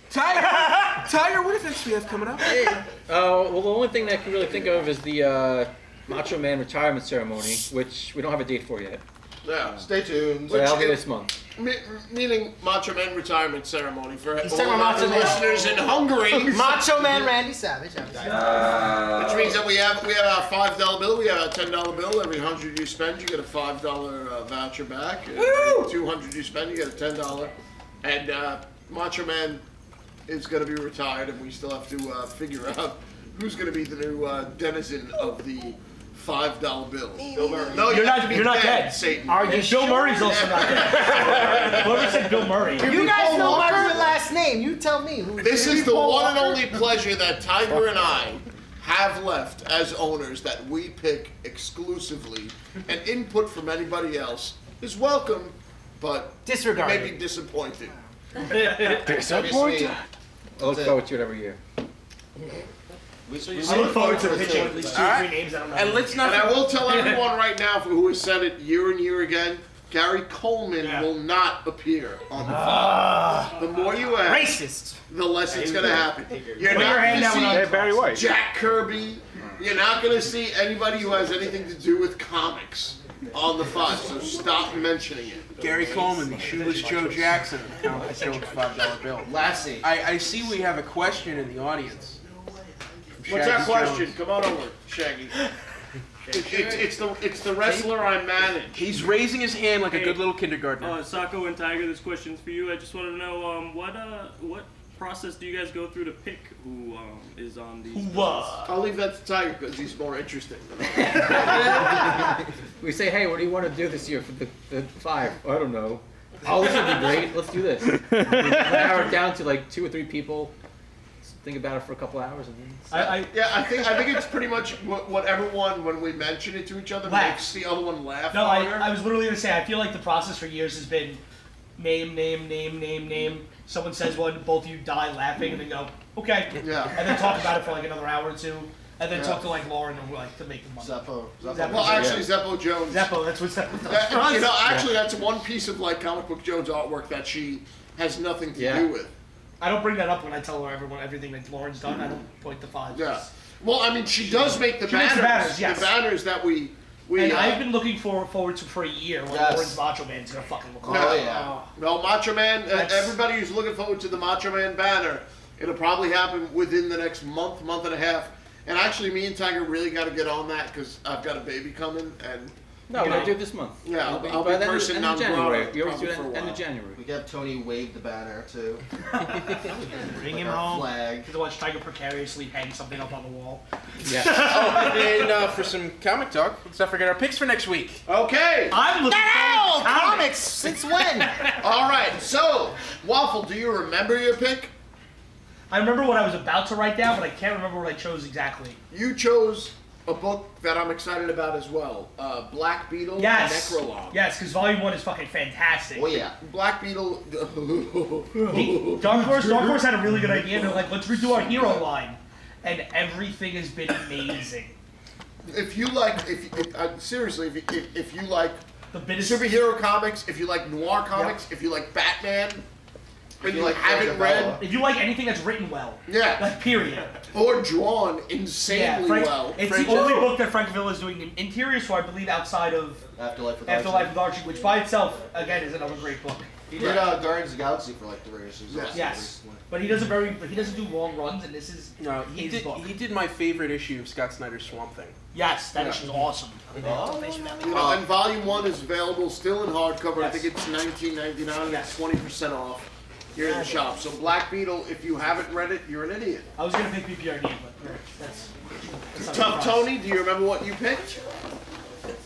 Tiger, what events do we have coming up? Well, the only thing that I can really think of is the Macho Man retirement ceremony, which we don't have a date for yet. Yeah, stay tuned. So that'll be this month. Meaning Macho Man retirement ceremony for He's all talking about our Macho Man. listeners in Hungary. Macho Man Randy Savage. Which means that we have our $5 bill, we have a $10 bill. Every 100 you spend, you get a $5 voucher back. Every 200 you spend, you get a $10. And Macho Man is going to be retired, and we still have to figure out who's going to be the new denizen of the $5 bill. Bill Murray. No, you're not dead. Satan. Bill Murray's also not dead. Whoever said Bill Murray? You guys know my real last name. You tell me. This is the one and only pleasure that Tiger and I have left as owners that we pick exclusively, and input from anybody else is welcome, but disregarded. Maybe disappointed. Disappointed. I look forward to it every year. I look forward to pitching at least 2 or 3 names I don't know. And let's not. And I will tell everyone right now who has said it year and year again. Gary Coleman will not appear on the file. The more you ask, racist, the less it's going to happen. You're Put not your hand going down to see Barry White. Jack Kirby. You're not going to see anybody who has anything to do with comics on the file. So stop mentioning it. Gary Coleman, the shoeless Joe Jackson, comic Joe's $5 bill. Lassie. I see we have a question in the audience. What's that question? Jones. Come on over, Shaggy. It's the wrestler I manage. He's raising his hand like a good little kindergartner. Sako and Tiger, this question's for you. I just want to know what process do you guys go through to pick who is on these? I'll leave that to Tiger because he's more interesting. We say, hey, what do you want to do this year for the 5? Oh, I don't know. Oh, this would be great. Let's do this. We narrow it down to like 2 or 3 people. Think about it for a couple hours and then. I think it's pretty much what everyone, when we mention it to each other, makes the other one laugh. No, I was literally gonna say I feel like the process for years has been name. Someone says one, both of you die laughing, and then go okay, and then talk about it for like another hour or 2, and then talk to like Lauren and like to make the money. Zeppo. Well, actually, Zeppo Jones. Zeppo, that's what Zeppo does. You know, actually, that's one piece of like comic book Jones artwork that she has nothing to do with. I don't bring that up when I tell her everything that Lauren's done. I don't point the 5. Yeah. Well, I mean, she does make the banners. Yes. The banners that we. And I've been looking forward to for a year when Lauren's Macho Man's gonna fucking look like. Oh yeah. No, Macho Man. Everybody who's looking forward to the Macho Man banner, it'll probably happen within the next month and a half. And actually, me and Tiger really got to get on that because I've got a baby coming and. No, we're gonna do it this month. Yeah, I'll be person non January. We always do it at the end of January. We can have Tony wave the banner too. Bring him home. Flag. To watch Tiger precariously hang something up on the wall. Yeah. And for some comic talk, let's not forget our picks for next week. Okay. I'm looking forward to comics. Since when? All right. So, Waffle, do you remember your pick? I remember what I was about to write down, but I can't remember what I chose exactly. You chose a book that I'm excited about as well. Black Beetle Necrolog. Yes, because Volume 1 is fucking fantastic. Oh yeah. Black Beetle. Dark Horse had a really good idea. They're like, let's redo our hero line. And everything has been amazing. If you like, seriously, if you like the superhero comics, if you like noir comics, if you like Batman, if you like haven't read, if you like anything that's written well, like period, or drawn insanely well, it's the only book that Frank Villa is doing in interiors for, I believe, outside of Afterlife with Archie, which by itself again is another great book. He did Guardians of the Galaxy for like 3 issues. Yes, but he doesn't do long runs, and this is his book. He did my favorite issue of Scott Snyder's Swamp Thing. Yes, that issue is awesome. And Volume 1 is available still in hardcover. I think it's $19.99. It's 20% off here in the shop. So Black Beetle, if you haven't read it, you're an idiot. I was gonna pick PPRD, but that's Tough Tony, do you remember what you picked?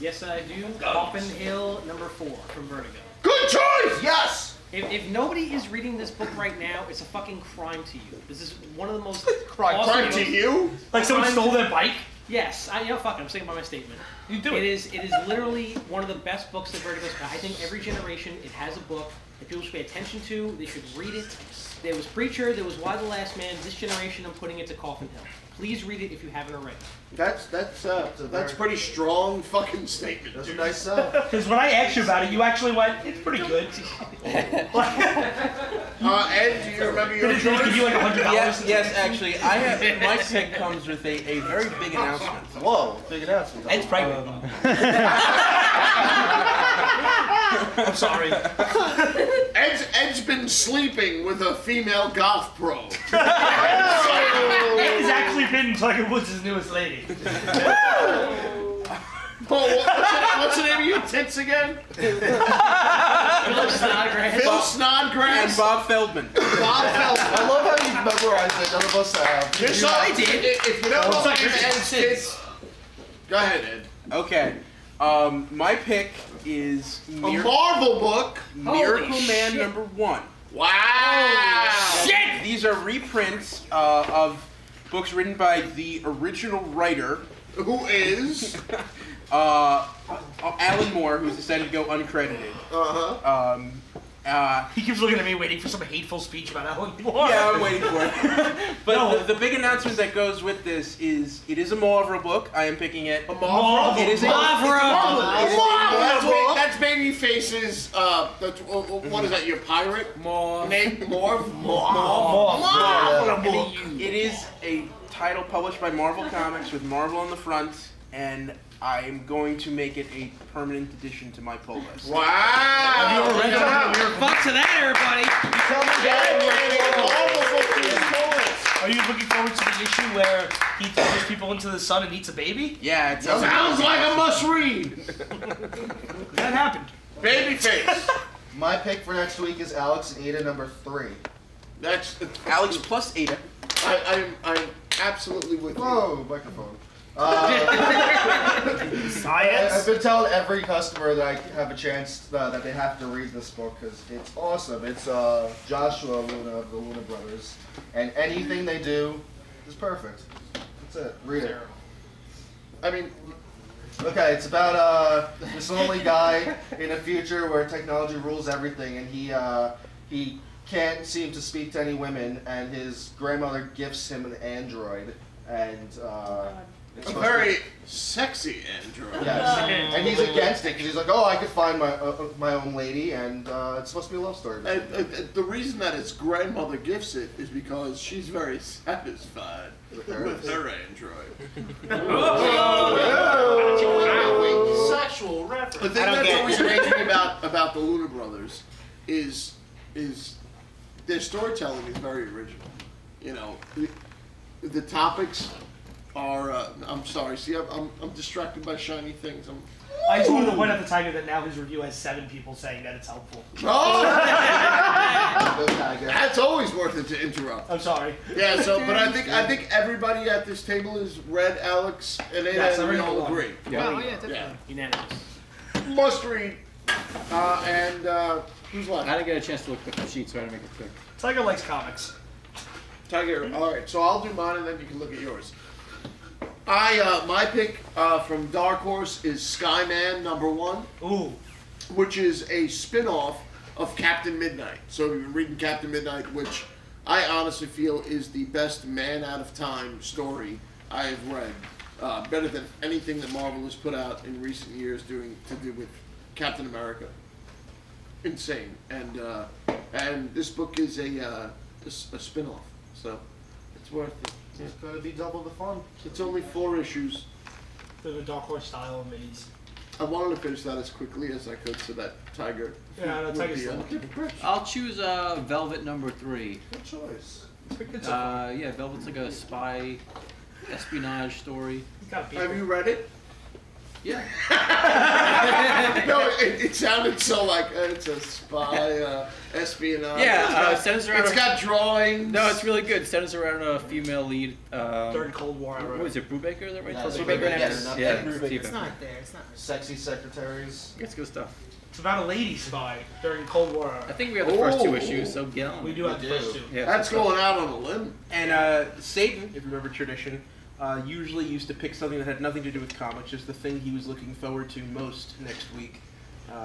Yes, I do. Coffin Hill #4 from Vertigo. Good choice! Yes! If nobody is reading this book right now, it's a fucking crime to you. This is one of the most crime to you? Like someone stole their bike? Yes, fuck it, I'm saying by my statement. You do it. It is literally one of the best books that Vertigo's got. I think every generation it has a book that people should pay attention to. They should read it. There was Preacher, there was Why the Last Man. This generation, I'm putting it to Coffin Hill. Please read it if you haven't already. That's a pretty strong fucking statement. That's a nice sell. Because when I asked you about it, you actually went, "It's pretty good." Ed, do you remember your Did it give you like $100? Yes, actually, my pick comes with a very big announcement. Whoa, big announcement. Ed's pregnant. I'm sorry. Ed's been sleeping with a female golf pro. Ed has actually been Tiger Woods' newest lady. Paul, what's the name of your tits again? Phil Snodgrass. Phil Snodgrass. And Bob Feldman. Bob Feldman. I love how you memorized it. None of us have. Here's I did. If you don't know Ed's tits, go ahead, Ed. Okay. My pick is A Marvel book. Miracle Holy Man shit. Wow. #1. These are reprints of books written by the original writer, Who is? Alan Moore, who's decided to go uncredited. He keeps looking at me waiting for some hateful speech about Alan Moore. Yeah, I'm waiting for it. But No. the big announcement that goes with this is it is a Marvel book. I am picking it. A Marvel. It is a That's Babyface's. What is that? Your pirate? Name Morph. It is a title published by Marvel Comics with Marvel on the front, and I am going to make it a permanent addition to my pull list. Wow. Fuck to that, everybody. Are you looking forward to the issue where he throws people into the sun and eats a baby? Yeah, it Sounds like a must read. That happened. Babyface. My pick for next week is Alex and Ada #3. That's Alex plus Ada. I'm absolutely with you. Whoa, microphone. Science. I've been telling every customer that I have a chance that they have to read this book because it's awesome. It's Joshua Luna of the Luna Brothers, and anything they do is perfect. That's it. Read it. I mean, Okay, it's about this lonely guy in a future where technology rules everything, and he can't seem to speak to any women, and his grandmother gifts him an android, and it's a supposed very sexy android. Yes. And he's against it because he's like, oh, I could find my own lady, and it's supposed to be a love story. The reason that his grandmother gifts it is because she's very satisfied with her android. Sexual reference. The thing that's always amazing about the Luna Brothers is their storytelling is very original. You know, the topics are. I'm sorry. See, I'm distracted by shiny things. I just wanted to point out the Tiger that now his review has 7 people saying that it's helpful. Oh, that's always worth it to interrupt. I'm sorry. Yeah. So, but I think everybody at this table has read Alex and Ada, Yes, and we I read all all of them. agree. Oh, yeah, definitely. Yeah. Unanimous. Must read. And who's left? I didn't get a chance to look at the sheet, so I had to make it quick. Tiger likes comics. Tiger. All right. So I'll do mine, and then you can look at yours. My pick from Dark Horse is Skyman #1, Ooh. which is a spin-off of Captain Midnight. So you've been reading Captain Midnight, which I honestly feel is the best Man Out of Time story I have read. Better than anything that Marvel has put out in recent years doing to do with Captain America. Insane. And this book is a spin-off, so it's worth it. It's gonna be double the fun. It's only 4 issues. The Dark Horse style minis. I wanted to finish that as quickly as I could so that Tiger. Yeah, no, Tiger's still I'll choose Velvet #3. Good choice. Yeah, Velvet's like a spy espionage story. Have you read it? Yeah. No, it sounded so like it's a spy espionage. Yeah, centers around. It's got drawings. No, it's really good. Centers around a female lead. During Cold War era. What is it, Brubaker? Is that right? No, Brubaker. Brubaker, Yes. yes. Yeah, Brubaker. It's not there. It's not. Sexy secretaries. It's good stuff. It's about a lady spy during Cold War era. I think we have the first 2 Oh. issues, so get on. We do have the first 2. Yeah, That's so- going out on a limb. And Satan, if you remember tradition, usually used to pick something that had nothing to do with comics, just the thing he was looking forward to most next week.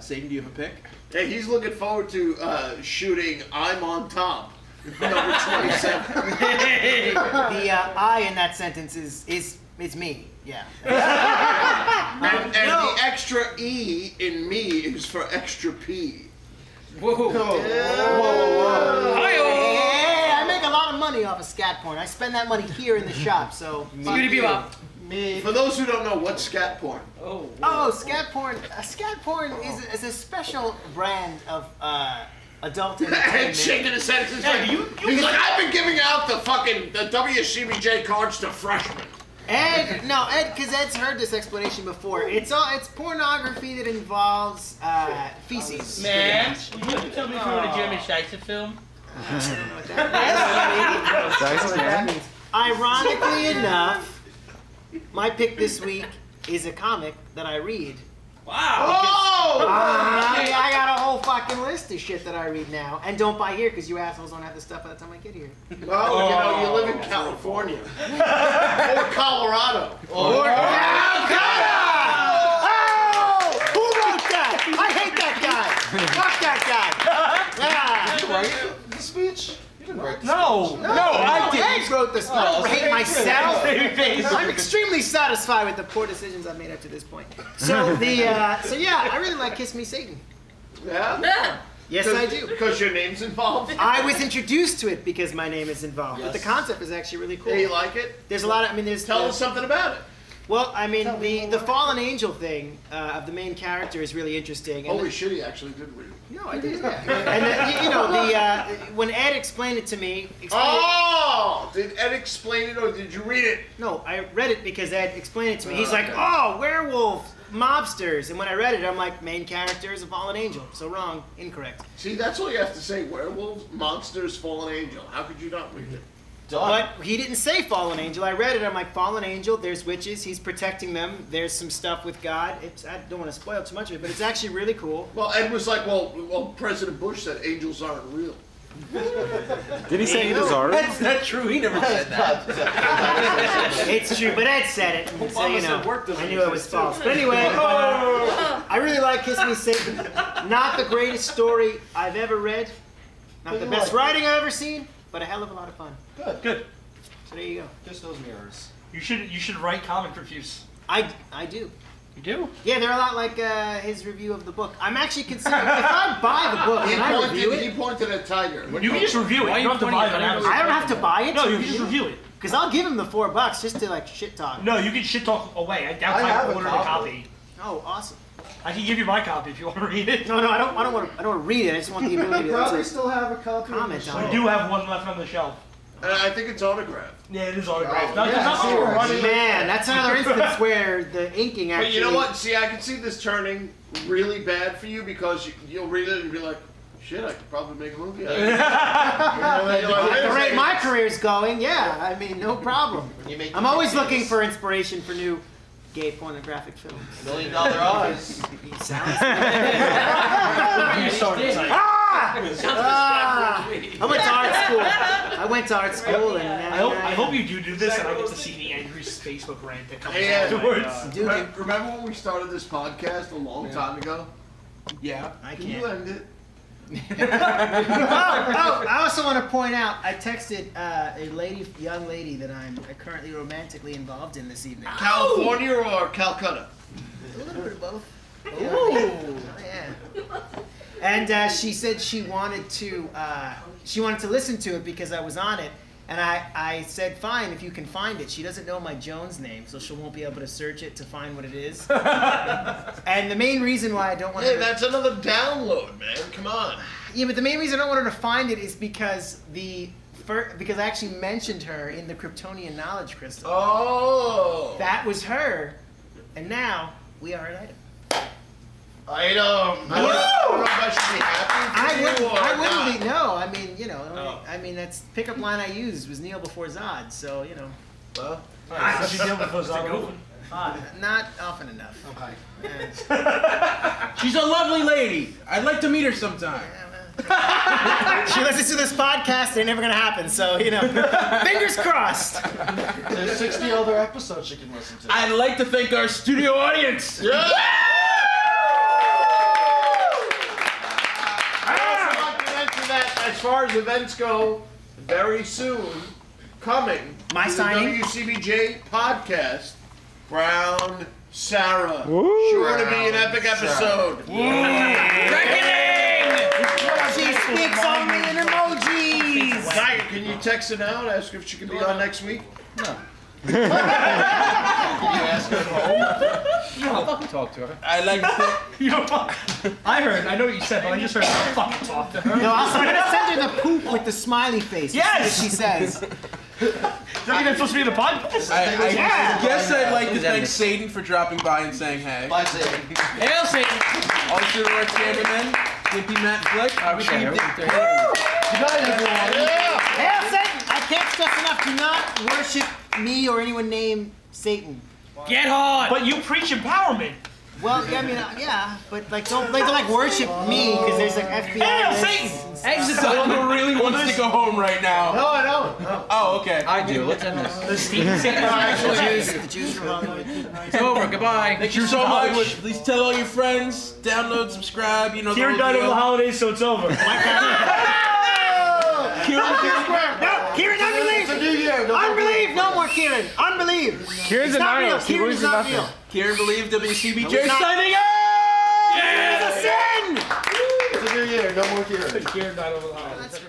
Satan, do you have a pick? Hey, he's looking forward to shooting I'm on Top, number 27. The I in that sentence is me. Yeah. And the extra E in me is for extra P. Whoa. Whoa. Hi-oh. scat porn. I spend that money here in the shop, so. Scooty Bebop. Me. For those who don't know, what's scat porn? Oh, scat porn. Scat porn is a special brand of adult And entertainment. shaking his head. He's like, I've been giving out the WCBJ cards to freshmen. Ed, because Ed's heard this explanation before. It's pornography that involves feces. Man, you can tell me from a German Scheiße film. Ironically enough, my pick this week is a comic that I read. Oh! I got a whole fucking list of shit that I read now. And don't buy here because you assholes don't have the stuff by the time I get here. Well, you live in California. Or Colorado. Or Calcutta! Oh! Who wrote that? I hate that guy. Fuck that guy. Right? The speech? You didn't write the No, I didn't. Ed wrote this. I don't hate myself. I'm extremely satisfied with the poor decisions I've made up to this point. So I really like Kiss Me Satan. Yeah? Yes, I do. Because your name's involved? I was introduced to it because my name is involved, but the concept is actually really cool. Yeah, you like it? There's a lot of, there's... Tell us something about it. Well, the fallen angel thing of the main character is really interesting. And Holy shit, he actually did read it. No, I did. Yeah. And when Ed explained it to me... Did Ed explain it or did you read it? No, I read it because Ed explained it to me. He's like, werewolves, mobsters. And when I read it, I'm like, main character is a fallen angel. So wrong, incorrect. See, that's all you have to say. Werewolves, monsters, fallen angel. How could you not read it? But he didn't say fallen angel. I read it. I'm like, fallen angel. There's witches. He's protecting them. There's some stuff with God. I don't want to spoil too much of it, but it's actually really cool. Well, Ed was like, well, President Bush said angels aren't real. Did he say angels are? That's not true. He never said that. It's true, but Ed said it. So, I knew it was false. But anyway, I really like Kiss Me Satan. Not the greatest story I've ever read. Not the best writing I've ever seen, but a hell of a lot of fun. Good. So there you go. Just those mirrors. You should write comic reviews. I do. You do? Yeah, they're a lot like his review of the book. I'm actually considering, if I buy the book, can I review He it? pointed at Tiger. You can just review it. You don't have to buy it on Amazon. I don't have to buy it. No, to you can just review it. Because I'll give him the $4 just to shit talk. No, you can shit talk away. I doubt I ordered a copy. Oh, awesome. I can give you my copy if you want to read it. No, I don't want to read it. I just want the ability You probably to still have a copy. comment on We it. do have one left on the shelf. I think it's autographed. Yeah, it is autographed. Oh, It's not like we're running. Man, that's another instance where the inking actually... But you know what? See, I can see this turning really bad for you because you'll read it and be like, shit, I could probably make a movie out of it. At the rate my career's going, yeah, no problem. I'm always looking for inspiration for new gay pornographic films. $1 Million Eyes. Sounds I went to art school and I hope you do this and I get to see the angry Facebook rant that comes afterwards. Remember when we started this podcast a long time ago? Yeah. I Can you end it? I also want to point out, I texted a young lady that I'm currently romantically involved in this evening. California or Calcutta? A little bit of both. Oh, yeah. And she said she wanted to listen to it because I was on it. And I said, fine, if you can find it. She doesn't know my Jones name, so she won't be able to search it to find what it is. And the main reason why I don't want Hey, her to... that's another download, man. Come on. Yeah, but the main reason I don't want her to find it is because because I actually mentioned her in the Kryptonian Knowledge Crystal. Oh. That was her, and now we are an item. I don't know if I should be happy for you or I wouldn't not. be. No, I mean that's pickup line I used was Neil before Zod, so Well, Did you deal with those other not often enough. Okay. She's a lovely lady. I'd like to meet her sometime. She listens to this podcast. They're never gonna happen. So fingers crossed. There's 60 other episodes you can listen to. I'd like to thank our studio audience. yeah. I also want to mention that as far as events go, very soon, coming My to signing? the WCBJ podcast, Brown Sarah. Sure to be an epic episode. She speaks only in emojis. Tiger, can you text her now and ask her if she can be on next week? No. Can you ask her at home? I'll fucking talk to her. I like to I know what you said, but I just heard I'll fucking talk to her. No, I'm gonna send her the poop with the smiley face. Yes! She says. Does that mean I'm supposed to be in the podcast? I guess I'd like to thank Satan for dropping by and saying hey. Bye, Satan. Hail Satan! Also to our cameraman, Gimpy Matt Flick. Okay, Good night, everyone. Yeah. Hail Satan! I can't stress enough, do not worship me or anyone named Satan. Get hard! But you preach empowerment. Well, yeah, I mean, yeah, but like don't worship me because there's like FBI. Hail lists. Satan! Exit the Someone really wants to go home right now. No, I don't. No. Oh, okay. I do. Let's end this. The Stephen Satan. The Jews from Hollywood. It's over. Goodbye. Thank you so much. Please tell all your friends, download, subscribe, you know the Kieran whole died over the deal. holidays, so it's over. No, Kieran, unbelieve! It's a new year. Unbelieve! No more Kieran! Unbelieve! Kieran's It's a not real. nihilist. He Kieran's believes in not nothing. real. Kieran Believe, WCBJ No, it's not. signing out! It's a sin! It's a new year. No more Kieran. Kieran died over the holidays.